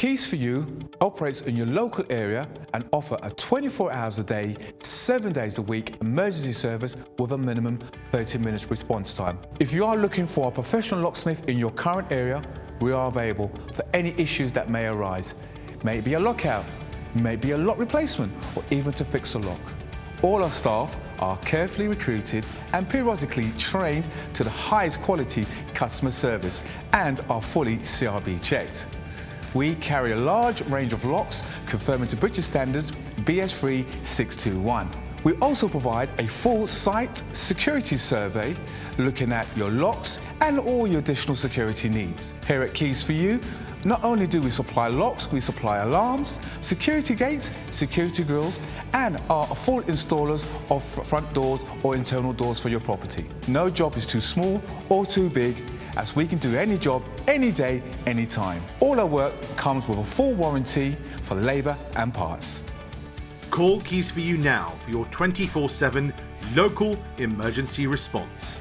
Keys for You operates in your local area and offer a 24 hours a day, 7 days a week emergency service with a minimum 30 minutes response time. If you are looking for a professional locksmith in your current area, we are available for any issues that may arise. Maybe a lockout, maybe a lock replacement, or even to fix a lock. All our staff are carefully recruited and periodically trained to the highest quality customer service and are fully CRB checked. We carry a large range of locks conforming to British standards BS3 621. We also provide a full site security survey looking at your locks and all your additional security needs. Here at Keys for You, not only do we supply locks, we supply alarms, security gates, security grills, and are full installers of front doors or internal doors for your property. No job is too small or too big, as we can do any job, any day, anytime. All our work comes with a full warranty for labour and parts. Call Keys for You now for your 24/7 local emergency response.